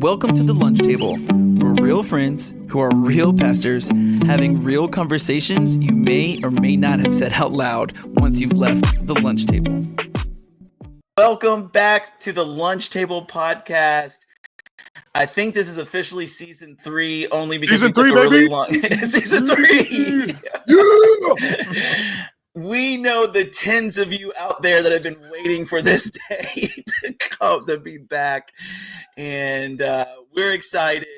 Welcome to the lunch table. We're real friends who are real pastors having real conversations you may or may not have said out loud once you've left the lunch table. Welcome back to the Lunch Table Podcast. I think this is officially season 3 only because season we took 3, a really baby. long season 3. Yeah. We know the tens of you out there that have been waiting for this day to be back, and we're excited.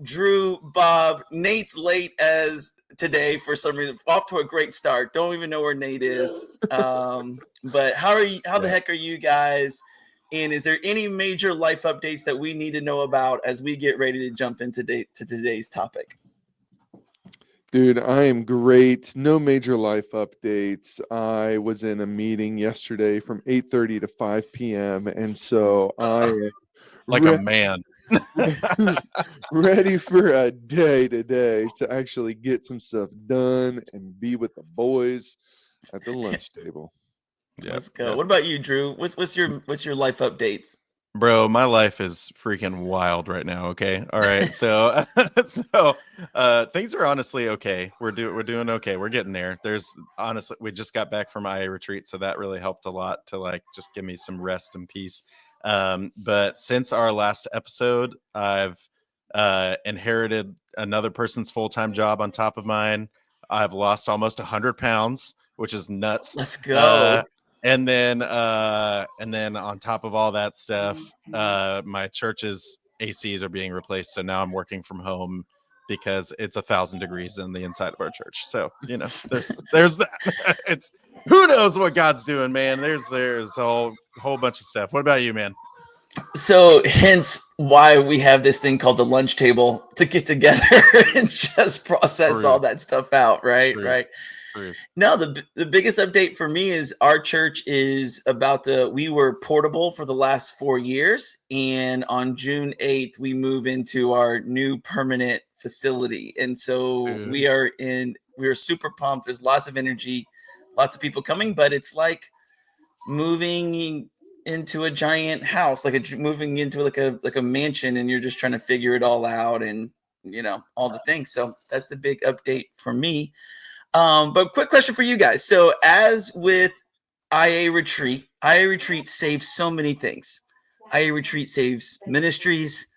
Drew, Bob, Nate's late as today for some reason. Off to a great start. Don't even know where Nate is. But how are you? How the heck are you guys? And is there any major life updates that we need to know about as we get ready to jump into today's topic? Dude, I am great. No major life updates. I was in a meeting yesterday from 8:30 to 5 p.m. And so I am like a man. ready for a day today to actually get some stuff done and be with the boys at the lunch table. Yep, let's go. Yep. What about you, Drew? What's your life updates? Bro, my life is freaking wild right now. Okay. All right. So, things are honestly okay. We're doing okay. We're getting there. Honestly, we just got back from IA retreat. So that really helped a lot to just give me some rest and peace. But since our last episode, I've inherited another person's full-time job on top of mine. I've lost almost 100 pounds, which is nuts. Let's go. And then on top of all that stuff, my church's ACs are being replaced. So now I'm working from home because it's 1,000 degrees in the inside of our church. So, there's that. It's who knows what God's doing, man. There's a whole bunch of stuff. What about you, man? So hence why we have this thing called the lunch table to get together and just process all that stuff out. Right. Right. No, the biggest update for me is our church is we were portable for the last 4 years. And on June 8th, we move into our new permanent facility. And so we are super pumped. There's lots of energy, lots of people coming, but it's like moving into a giant house, moving into like a mansion, and you're just trying to figure it all out and, all the things. So that's the big update for me. But quick question for you guys. So as with IA Retreat saves so many things. IA Retreat saves ministries.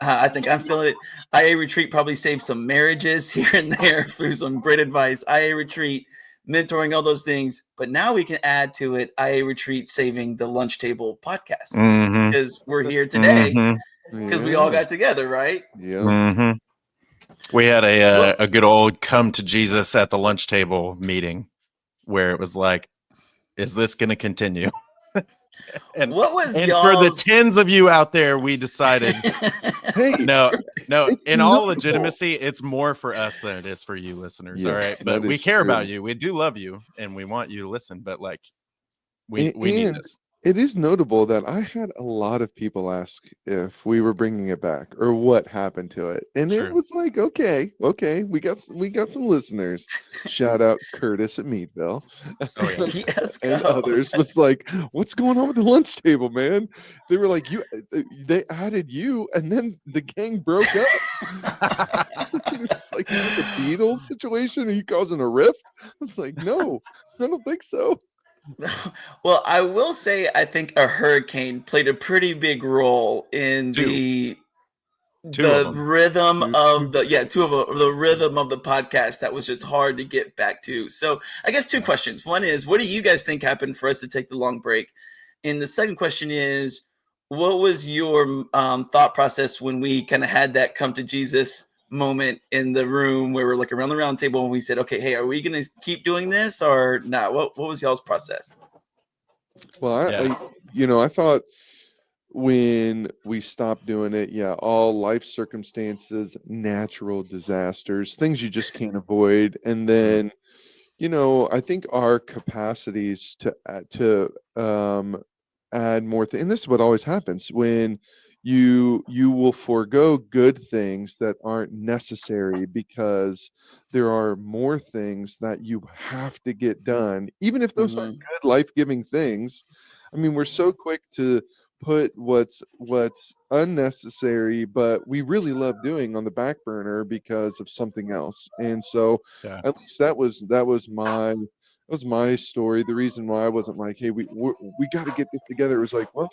I think I'm still in it. IA Retreat probably saves some marriages here and there through some great advice. IA Retreat, mentoring, all those things. But now we can add to it IA Retreat saving the Lunch Table Podcast because we're here today because we all got together, right? Yeah. Mm-hmm. We had a good old come to Jesus at the lunch table meeting where it was like, is this going to continue? and what was and for the tens of you out there, we decided, no, in all legitimacy, it's more for us than it is for you listeners. All right. But we care about you. We do love you and we want you to listen. But we need this. It is notable that I had a lot of people ask if we were bringing it back or what happened to it, and It was like, okay, we got some listeners. Shout out Curtis at Meadville, and others was like, what's going on with the lunch table, man? They were like, they added you, and then the gang broke up. It's like, is this a Beatles situation? Are you causing a rift? It's like, no, I don't think so. Well, I will say I think a hurricane played a pretty big role in the rhythm of the rhythm of the podcast that was just hard to get back to. So I guess 2 questions. One is, what do you guys think happened for us to take the long break? And the second question is, what was your thought process when we kind of had that come to Jesus moment in the room where we're like around the round table and we said, okay, hey, are we going to keep doing this or not? What was y'all's process? Well, I thought when we stopped doing it, all life circumstances, natural disasters, things you just can't avoid. And then, I think our capacities to add more things, and this is what always happens when you will forego good things that aren't necessary because there are more things that you have to get done, even if those are good life-giving things. I mean, we're so quick to put what's unnecessary but we really love doing on the back burner because of something else. And so at least that was my story. The reason why I wasn't like, hey, we got to get this together, it was like, well,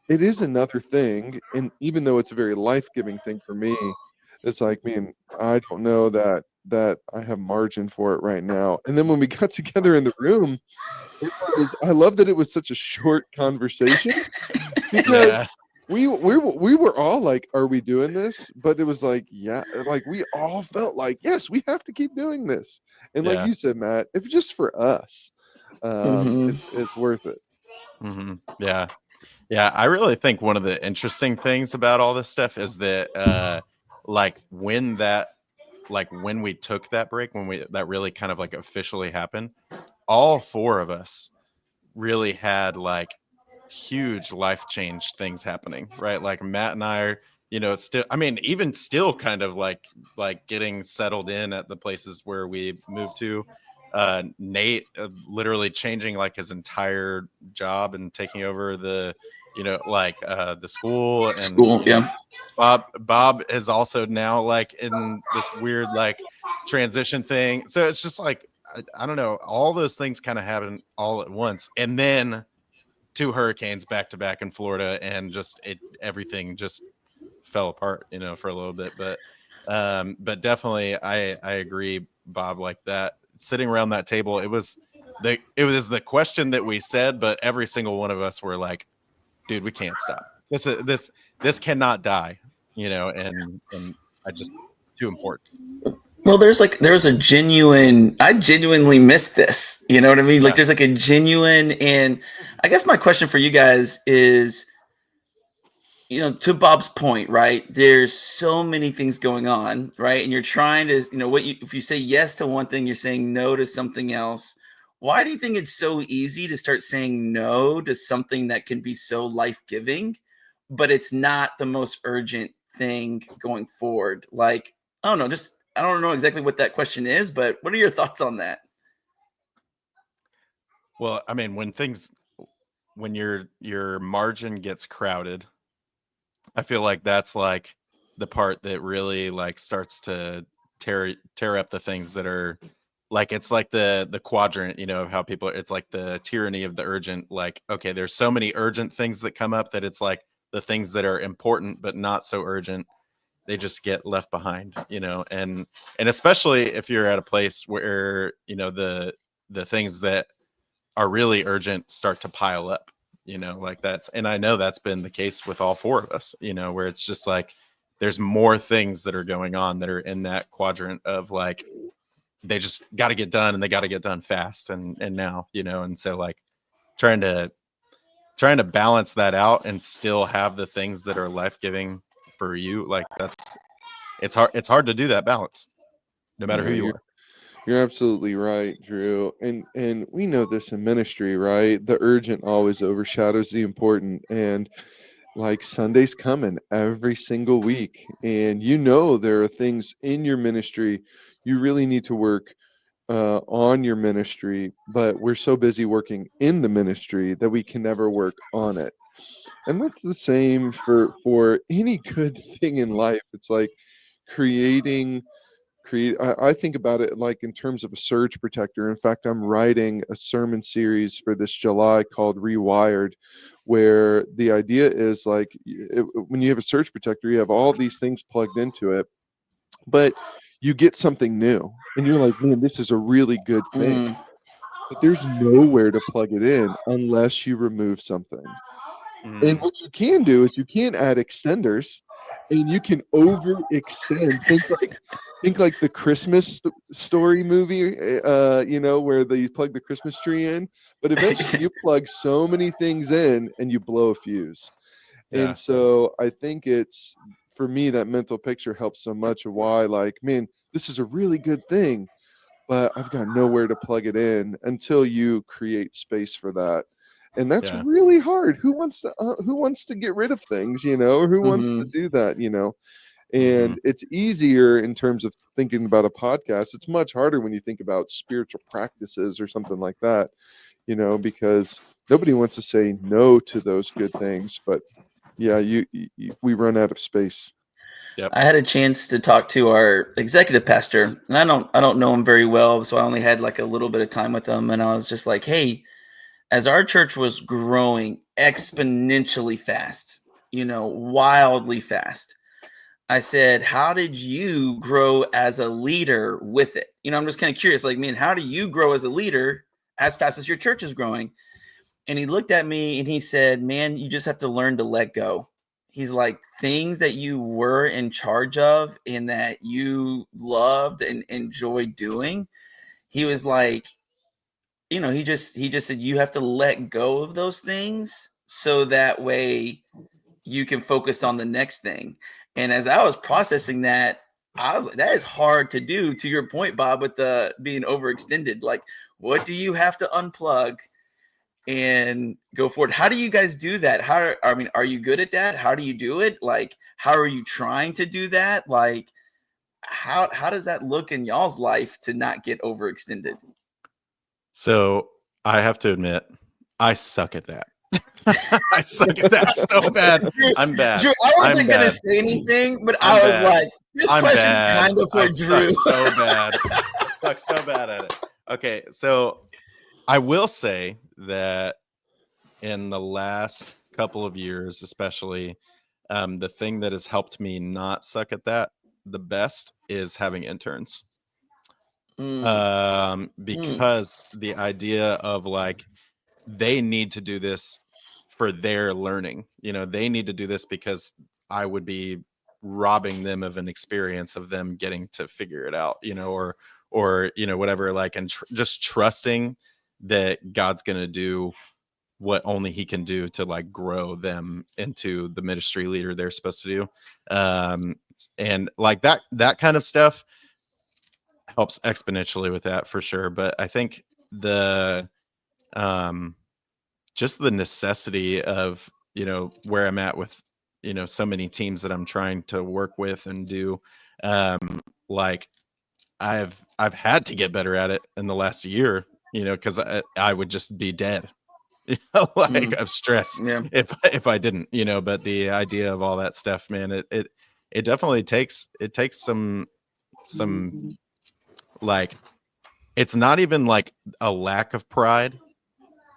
it is another thing, and even though it's a very life-giving thing for me, it's like, man, I don't know that I have margin for it right now. And then when we got together in the room, I love that it was such a short conversation because we were all like, are we doing this? But it was like, yeah, like we all felt like, yes, we have to keep doing this. And like you said, Matt, if just for us, it's worth it. Yeah, I really think one of the interesting things about all this stuff is that like when we took that break, that really kind of like officially happened, all four of us really had like huge life change things happening, right? Like Matt and I are, still, I mean, even still kind of like getting settled in at the places where we moved to. Nate literally changing like his entire job and taking over the school. And Bob is also now like in this weird like transition thing. So it's just like I don't know, all those things kind of happen all at once, and then 2 hurricanes back to back in Florida, and everything just fell apart, for a little bit. But definitely I agree, Bob, like that sitting around that table, it was the question that we said, but every single one of us were like, dude, we can't stop. This cannot die, and I just too important. Well, there's a I genuinely miss this. You know what I mean? Like there's like a genuine, and I guess my question for you guys is, to Bob's point, right? There's so many things going on, right? And you're trying to, if you say yes to one thing, you're saying no to something else. Why do you think it's so easy to start saying no to something that can be so life-giving, but it's not the most urgent thing going forward? Like, I don't know, I don't know exactly what that question is, but what are your thoughts on that? Well, I mean, when your margin gets crowded, I feel like that's like the part that really like starts to tear up the things that are like, it's like the quadrant, of how people, it's like the tyranny of the urgent. Like, okay, there's so many urgent things that come up that it's like the things that are important but not so urgent, they just get left behind, and especially if you're at a place where, the things that are really urgent start to pile up, like and I know that's been the case with all four of us, where it's just like there's more things that are going on that are in that quadrant of like they just got to get done, and they got to get done fast and now, and so like trying to balance that out and still have the things that are life-giving for you, like it's hard to do that balance no matter who you are. You're absolutely right, Drew. And we know this in ministry, right? The urgent always overshadows the important. And like Sunday's coming every single week. And there are things in your ministry you really need to work on your ministry, but we're so busy working in the ministry that we can never work on it. And that's the same for any good thing in life. It's like creating I think about it like in terms of a surge protector. In fact, I'm writing a sermon series for this July called Rewired, where the idea is like when you have a surge protector, you have all these things plugged into it, but you get something new and you're like, man, this is a really good thing. But there's nowhere to plug it in unless you remove something. And what you can do is you can add extenders, and you can overextend. Think like the Christmas story movie, where they plug the Christmas tree in. But eventually, you plug so many things in, and you blow a fuse. And so I think it's, for me, that mental picture helps so much of why, like, man, this is a really good thing, but I've got nowhere to plug it in until you create space for that. And that's really hard. Who wants to get rid of things, or who wants to do that, And it's easier in terms of thinking about a podcast. It's much harder when you think about spiritual practices or something like that. because nobody wants to say no to those good things, but yeah, we run out of space. Yep. I had a chance to talk to our executive pastor, and I don't know him very well, so I only had like a little bit of time with him, and I was just like, "Hey, as our church was growing exponentially fast, wildly fast, I said, how did you grow as a leader with it? I'm just kind of curious, like, man, how do you grow as a leader as fast as your church is growing?" And he looked at me and he said, man, you just have to learn to let go. He's like, things that you were in charge of and that you loved and enjoyed doing. He was like, he just said you have to let go of those things so that way you can focus on the next thing. And as I was processing that, I was like, that is hard to do, to your point, Bob, with the being overextended. Like, what do you have to unplug and go forward? How do you guys do that? Are you good at that? How do you do it? Like, how are you trying to do that? Like, how does that look in y'all's life to not get overextended? So I have to admit, I suck at that. I suck at that so bad. I'm bad. Drew, I wasn't going to say anything, but I was like, this question's kind of for Drew. So bad. I suck so bad at it. Okay, so I will say that in the last couple of years, especially, the thing that has helped me not suck at that the best is having interns. Because the idea of like, they need to do this for their learning. They need to do this because I would be robbing them of an experience of them getting to figure it out, or whatever, like, and just trusting that God's going to do what only he can do to like grow them into the ministry leader they're supposed to do. And like that kind of stuff helps exponentially with that for sure. But I think the just the necessity of where I'm at with so many teams that I'm trying to work with and do, like I've had to get better at it in the last year, because I would just be dead of stress if I didn't, but the idea of all that stuff, man, it definitely takes some like, it's not even like a lack of pride.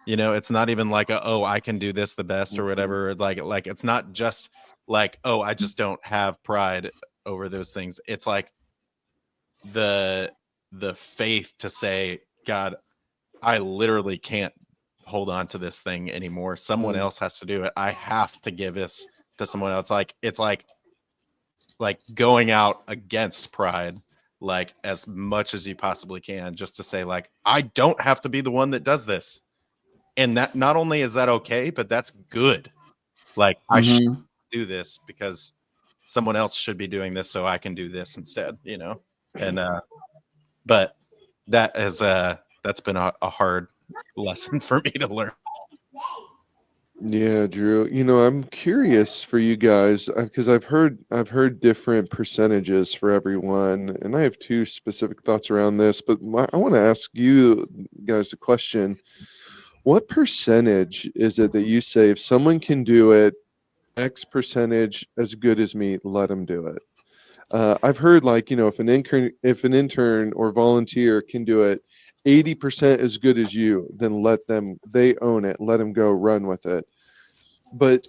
It's not even like oh, I can do this the best or whatever. Like it's not just like, oh, I just don't have pride over those things. It's like the faith to say, God, I literally can't hold on to this thing anymore. Someone else has to do it. I have to give this to someone else. Like, it's like going out against pride, like as much as you possibly can, just to say like, I don't have to be the one that does this. And that not only is that okay, but that's good. Like, I should do this because someone else should be doing this, so I can do this instead, and but that is that's been a hard lesson for me to learn. Yeah, Drew. I'm curious for you guys because I've heard different percentages for everyone, and I have two specific thoughts around this. But I want to ask you guys a question. What percentage is it that you say if someone can do it X percentage as good as me, let them do it? I've heard like, if an intern or volunteer can do it 80% as good as you, then they own it, let them go run with it. But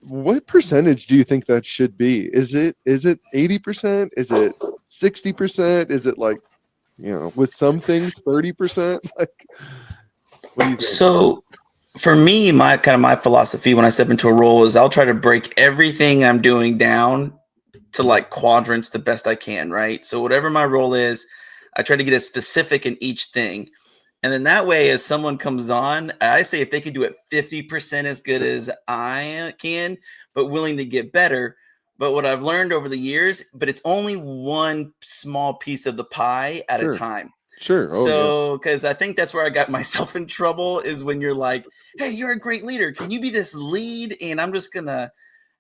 what percentage do you think that should be? Is it 80%? Is it 60%? Is it like, with some things 30%? Like, what do you think? So for me, my philosophy when I step into a role is I'll try to break everything I'm doing down to like quadrants the best I can, right? So whatever my role is, I try to get as specific in each thing. And then that way, as someone comes on, I say if they can do it 50% as good as I can, but willing to get better. But what I've learned over the years, but it's only one small piece of the pie at a time. Sure. So, because I think that's where I got myself in trouble is when you're like, hey, you're a great leader. Can you be this lead? And I'm just going to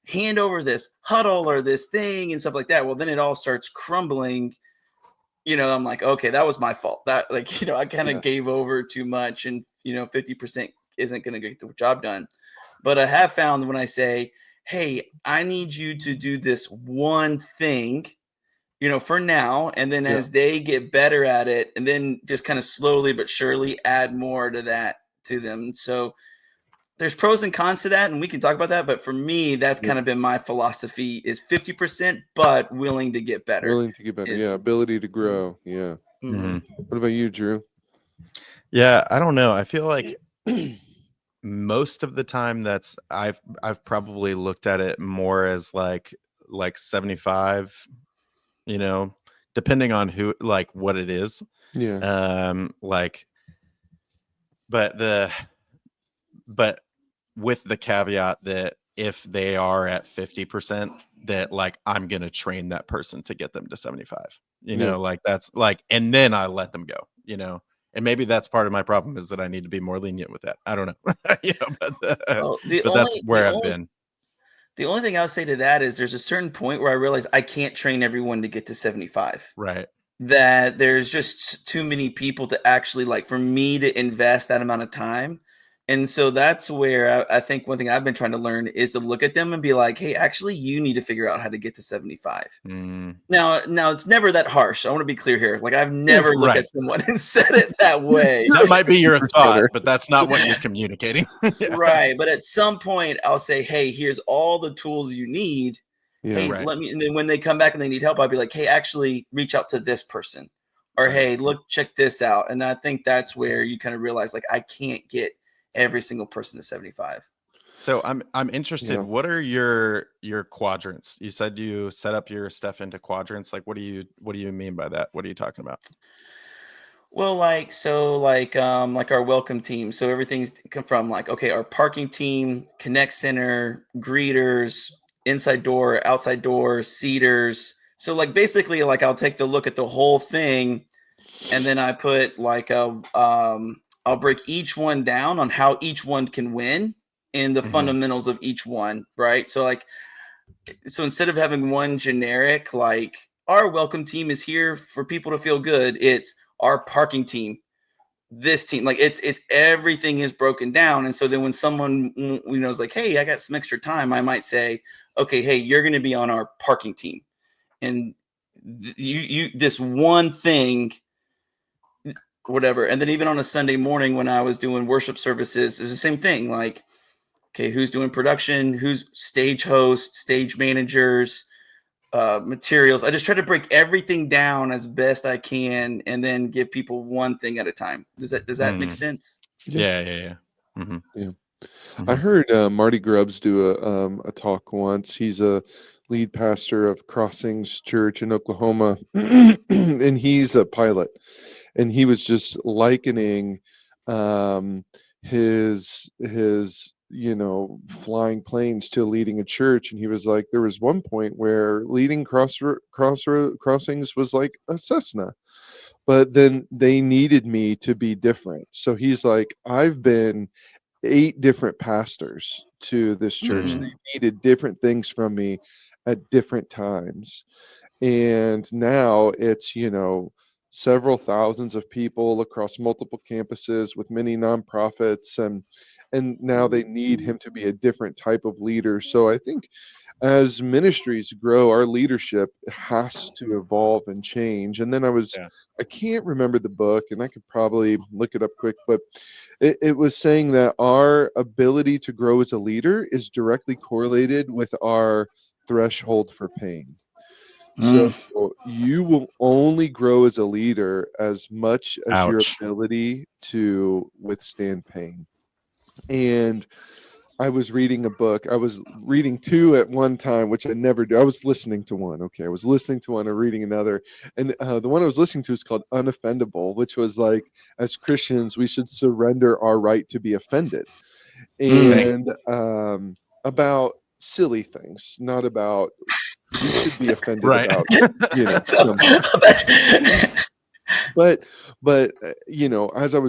hand over this huddle or this thing and stuff like that. Well, then it all starts crumbling. I'm like, okay, that was my fault. That I kind of gave over too much. And, 50% isn't going to get the job done. But I have found when I say, hey, I need you to do this one thing, for now, and then as they get better at it, and then just kind of slowly but surely add more to that to them. So there's pros and cons to that, and we can talk about that. But for me, that's kind of been my philosophy: is 50%, but willing to get better. Willing to get better, ability to grow, Mm-hmm. What about you, Drew? Yeah, I don't know. I feel like most of the time I've probably looked at it more as like 75, depending on who, like what it is. But with the caveat that if they are at 50%, that like I'm gonna train that person to get them to 75. Like that's like, and then I let them go. And maybe that's part of my problem, is that I need to be more lenient with that. I don't know. But that's where I've been. The only thing I'll say to that is there's a certain point where I realize I can't train everyone to get to 75. Right. That there's just too many people to actually, like, for me to invest that amount of time. And so that's where I think one thing I've been trying to learn is to look at them and be like, hey, actually, you need to figure out how to get to 75. Now it's never that harsh. I want to be clear here. Like, I've never looked at someone and said it that way. That might be your thought, but that's not what you're communicating. Right. But at some point I'll say, hey, here's all the tools you need. Hey, let me, and then when they come back and they need help, I'll be like, hey, actually reach out to this person, or hey, look, check this out. And I think that's where you kind of realize, like, I can't get every single person to 75. So I'm interested. What are your quadrants? You said you set up your stuff into quadrants. Like, what do you mean by that? What are you talking about? Well, like our welcome team. So everything's come from like, okay, our parking team, connect center, greeters, inside door, outside door, seaters. So like basically, like, I'll take the look at the whole thing, and then I put like I'll break each one down on how each one can win and the fundamentals of each one, right? So instead of having one generic, like, our welcome team is here for people to feel good, it's our parking team, this team, like it's everything is broken down. And so then when someone is like, hey, I got some extra time, I might say, okay, hey, you're going to be on our parking team, and you this one thing, whatever. And then even on a Sunday morning when I was doing worship services, it's the same thing. Like, okay, who's doing production, who's stage host, stage managers, materials. I just try to break everything down as best I can, and then give people one thing at a time. Does that make sense? Yeah. I heard Marty Grubbs do a talk once. He's a lead pastor of Crossings Church in Oklahoma, and he's a pilot. And he was just likening his flying planes to leading a church. And he was like, there was one point where leading Crossings was like a Cessna, but then they needed me to be different. So he's like, I've been 8 different pastors to this church. They needed different things from me at different times. And now it's, several thousands of people across multiple campuses with many nonprofits, and now they need him to be a different type of leader. So I think as ministries grow, our leadership has to evolve and change. And then I can't remember the book, and I could probably look it up quick, but it was saying that our ability to grow as a leader is directly correlated with our threshold for pain. So you will only grow as a leader as much as your ability to withstand pain. And I was reading a book. I was reading 2 at one time, which I never do. I was listening to one. Okay. I was listening to one and reading another. And the one I was listening to is called Unoffendable, which was like, as Christians, we should surrender our right to be offended. And about silly things, not about, we should be offended about, but as I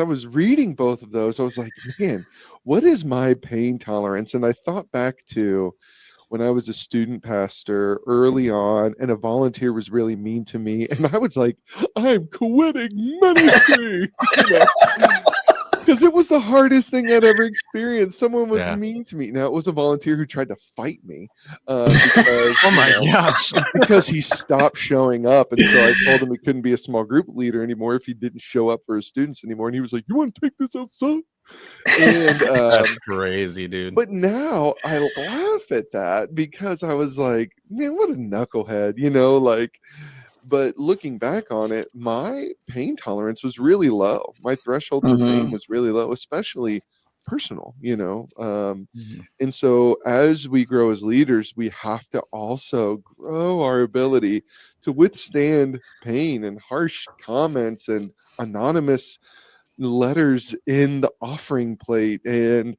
was reading both of those, I was like, man, what is my pain tolerance? And I thought back to when I was a student pastor early on, and a volunteer was really mean to me, and I was like, I'm quitting ministry. Because it was the hardest thing I'd ever experienced. Someone was mean to me. Now, it was a volunteer who tried to fight me because, oh my gosh, because he stopped showing up. And so I told him he couldn't be a small group leader anymore if he didn't show up for his students anymore. And he was like, "You want to take this outside?" And that's crazy, dude. But now I laugh at that because I was like, man, what a knucklehead, like. But looking back on it, my pain tolerance was really low. My threshold for pain was really low, especially personal, And so as we grow as leaders, we have to also grow our ability to withstand pain and harsh comments and anonymous letters in the offering plate and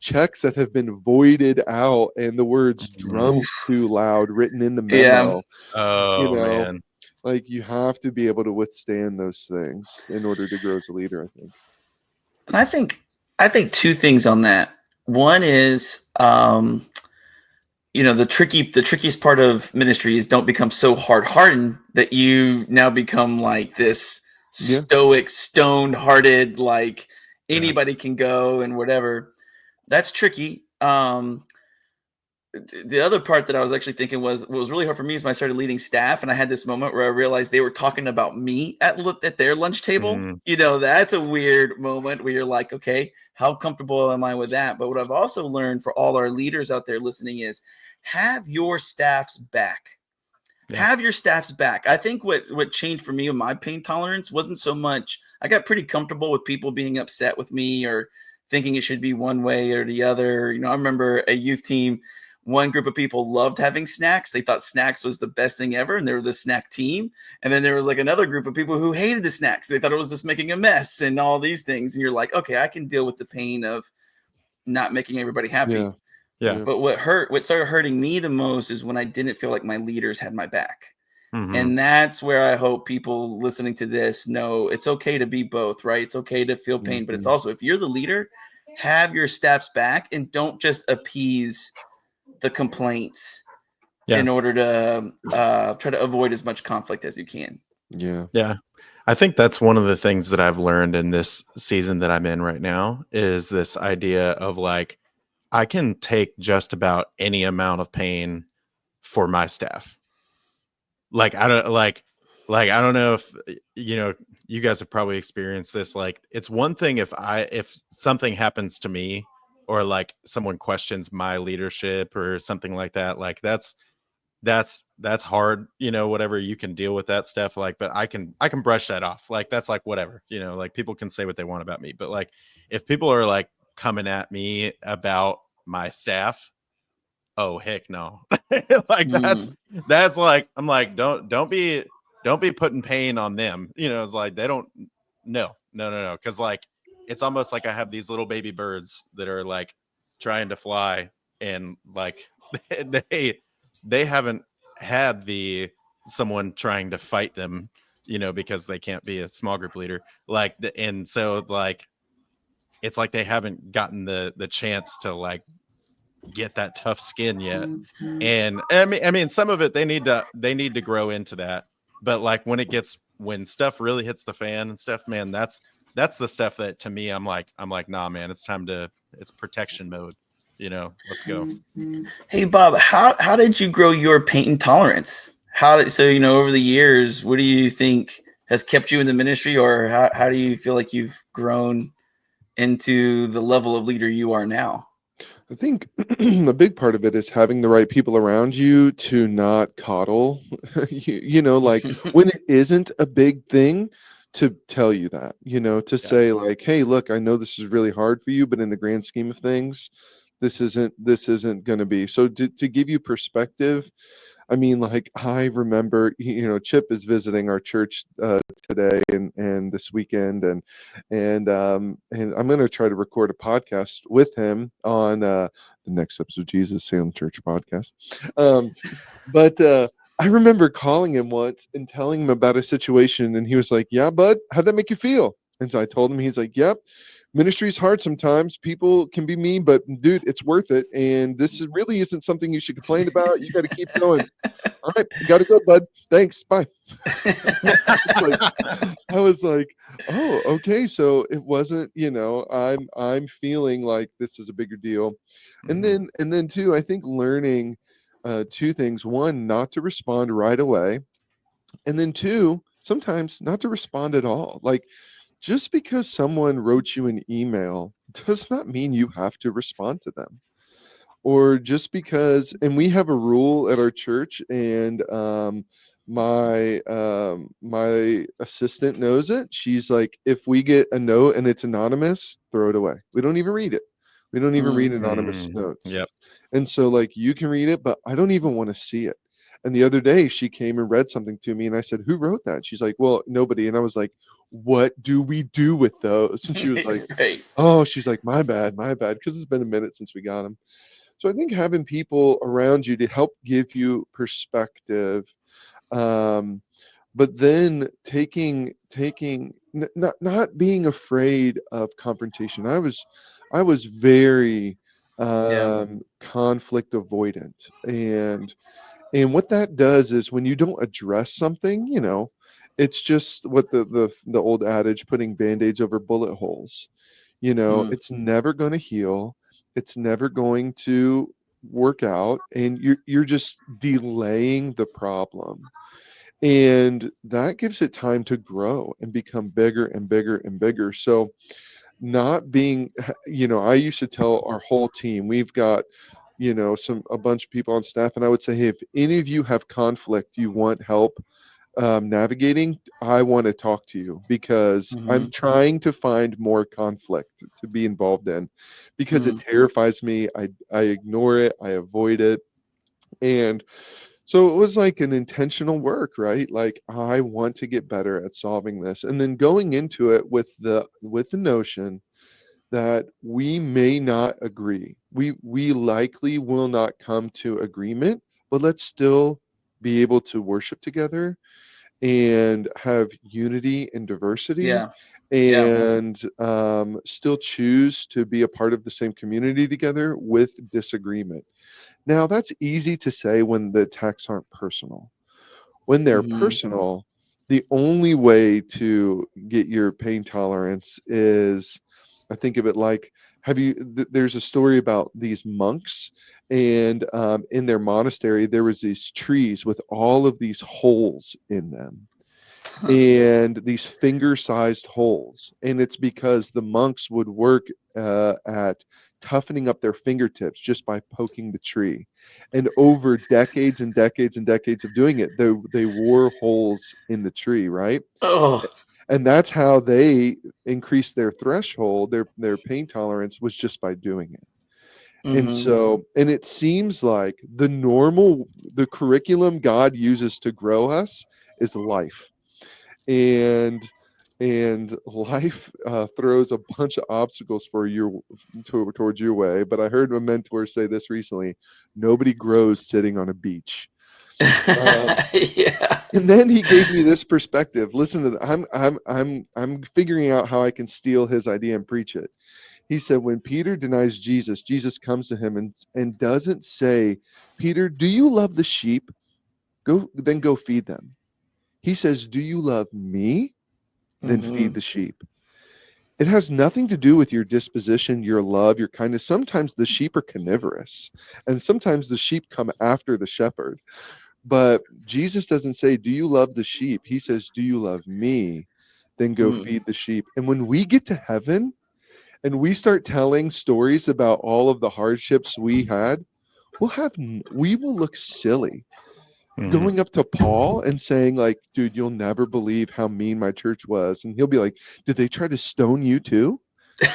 checks that have been voided out and the words drums too loud written in the memo. Man. Like, you have to be able to withstand those things in order to grow as a leader, I think. And I think two things on that. One is, the trickiest part of ministry is don't become so hard-hardened that you now become like this stoic, stone-hearted, like anybody can go and whatever. That's tricky. The other part that I was actually thinking was what was really hard for me is when I started leading staff, and I had this moment where I realized they were talking about me at their lunch table. That's a weird moment where you're like, okay, how comfortable am I with that? But what I've also learned for all our leaders out there listening is have your staff's back. Have your staff's back. I think what changed for me with my pain tolerance wasn't so much, I got pretty comfortable with people being upset with me or thinking it should be one way or the other. I remember a youth team, one group of people loved having snacks. They thought snacks was the best thing ever, and they were the snack team. And then there was like another group of people who hated the snacks. They thought it was just making a mess and all these things. And you're like, okay, I can deal with the pain of not making everybody happy. Yeah. But what started hurting me the most is when I didn't feel like my leaders had my back. And that's where I hope people listening to this know it's okay to be both, right? It's okay to feel pain, but it's also, if you're the leader, have your staff's back and don't just appease the complaints in order to try to avoid as much conflict as you can. Yeah. I think that's one of the things that I've learned in this season that I'm in right now is this idea of like, I can take just about any amount of pain for my staff. Like, I don't know if, you guys have probably experienced this. Like, it's one thing if something happens to me or like someone questions my leadership or something like that, like that's hard, whatever, you can deal with that stuff. Like, but I can brush that off. Like, that's like, whatever, like people can say what they want about me. But like, if people are like coming at me about my staff, oh heck no. Like that's like, I'm like, don't be putting pain on them. It's like, they don't, no. Cause like, it's almost like I have these little baby birds that are like trying to fly, and like they haven't had someone trying to fight them, because they can't be a small group leader. Like, and so like, it's like they haven't gotten the chance to like get that tough skin yet. And I mean, some of it they need to grow into that. But like when stuff really hits the fan and stuff, man, that's the stuff that to me, I'm like, nah, man, it's protection mode. Let's go. Hey, Bob, how did you grow your pain tolerance? Over the years, what do you think has kept you in the ministry, or how do you feel like you've grown into the level of leader you are now? I think a big part of it is having the right people around you to not coddle, like when it isn't a big thing, to tell you that, to say like, hey, look, I know this is really hard for you, but in the grand scheme of things, this isn't going to be. So to give you perspective, I mean, like, I remember, Chip is visiting our church today and this weekend, and I'm going to try to record a podcast with him on the next episode of Jesus Salem Church podcast. But I remember calling him once and telling him about a situation, and he was like, "Yeah, bud, how'd that make you feel?" And so I told him, he's like, "Yep, ministry is hard sometimes. People can be mean, but dude, it's worth it. And really isn't something you should complain about. You got to keep going. All right, got to go, bud. Thanks. Bye. I was like, oh, okay. So it wasn't, I'm feeling like this is a bigger deal. And then two, I think learning two things. One, not to respond right away. And then two, sometimes not to respond at all. Like, just because someone wrote you an email does not mean you have to respond to them. Or just because, and we have a rule at our church, and my assistant knows it. She's like, if we get a note and it's anonymous, throw it away. We don't even read it. We don't even read anonymous notes. Yep. And so, like, you can read it, but I don't even want to see it. And the other day she came and read something to me, and I said, who wrote that? She's like, well, nobody. And I was like, what do we do with those? And she was like, oh, she's like, my bad, because it's been a minute since we got them. So I think having people around you to help give you perspective, but then not being afraid of confrontation. I was very conflict avoidant, and what that does is when you don't address something, it's just what the old adage, putting band-aids over bullet holes. It's never going to heal. It's never going to work out, and you're just delaying the problem. And that gives it time to grow and become bigger and bigger and bigger. So not being, I used to tell our whole team, we've got, a bunch of people on staff, and I would say, hey, if any of you have conflict, you want help navigating, I want to talk to you, because I'm trying to find more conflict to be involved in, because it terrifies me. I ignore it. I avoid it. And so it was like an intentional work, right? Like, I want to get better at solving this, and then going into it with the notion that we may not agree. We likely will not come to agreement, but let's still be able to worship together and have unity and diversity, and still choose to be a part of the same community together with disagreement. Now, that's easy to say when the attacks aren't personal. When they're personal, the only way to get your pain tolerance is, I think of it like, there's a story about these monks, and in their monastery, there was these trees with all of these holes in them. And these finger-sized holes. And it's because the monks would work at toughening up their fingertips just by poking the tree. And over decades and decades and decades of doing it, they wore holes in the tree, right? Oh. And that's how they increased their threshold, their pain tolerance, was just by doing it. And so, and it seems like the curriculum God uses to grow us is life. And life throws a bunch of obstacles towards your way. But I heard a mentor say this recently: nobody grows sitting on a beach. And then he gave me this perspective. Listen to that. I'm figuring out how I can steal his idea and preach it. He said, when Peter denies Jesus, Jesus comes to him and doesn't say, Peter, do you love the sheep? Go feed them. He says, do you love me? Then feed the sheep. It has nothing to do with your disposition, your love, your kindness. Sometimes the sheep are carnivorous, and sometimes the sheep come after the shepherd. But Jesus doesn't say, do you love the sheep? He says, do you love me? Then go feed the sheep. And when we get to heaven and we start telling stories about all of the hardships we had, we will look silly. Going up to Paul and saying, like, dude, you'll never believe how mean my church was. And he'll be like, did they try to stone you too? No.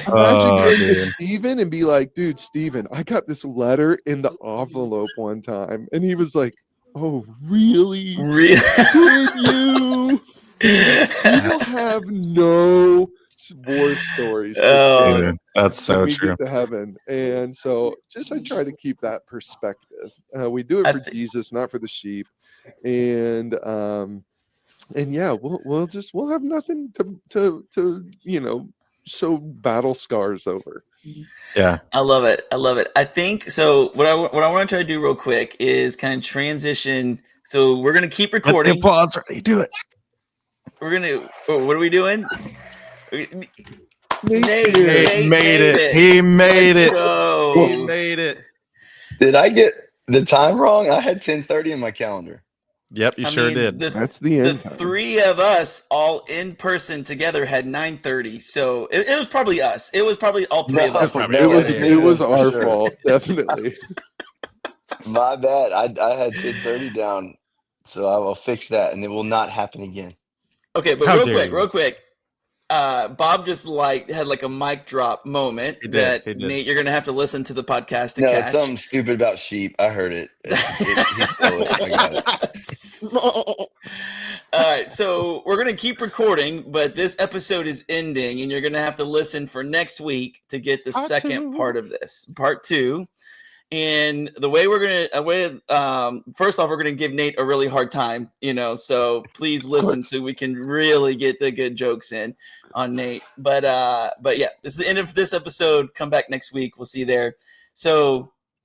Imagine going to Stephen and be like, dude, Stephen, I got this letter in the envelope one time. And he was like, oh, really? Really? Did you? You'll have no war stories. That's so true. Get to heaven. And so I try to keep that perspective. We do it for Jesus, not for the sheep. And And yeah, we'll have nothing to show battle scars over. Yeah, I love it. I love it. I think so. What I want to try to do real quick is kind of transition. So we're gonna keep recording. Pause. Ready? Do it. We're gonna. What are we doing? Nate made it. He made it. He made it. Did I get the time wrong? I had 10:30 in my calendar. Yep, you sure did. That's the end The time. three of us all in person together had 9:30, so it was probably us. It was probably all three of us. It was our fault, definitely. My bad. I had 10:30 down, so I will fix that, and it will not happen again. Okay, but real quick. Bob just had like a mic drop moment he that did. Nate, you're gonna have to listen to the podcast to No, catch. it's something stupid about sheep. I heard it. He stole it. I got it. All right, so we're gonna keep recording, but this episode is ending, and you're gonna have to listen for next week to get the second part of this, part 2. And the way we're gonna, first off, we're gonna give Nate a really hard time, So please listen so we can really get the good jokes in on Nate. But yeah, this is the end of this episode. Come back next week. We'll see you there. So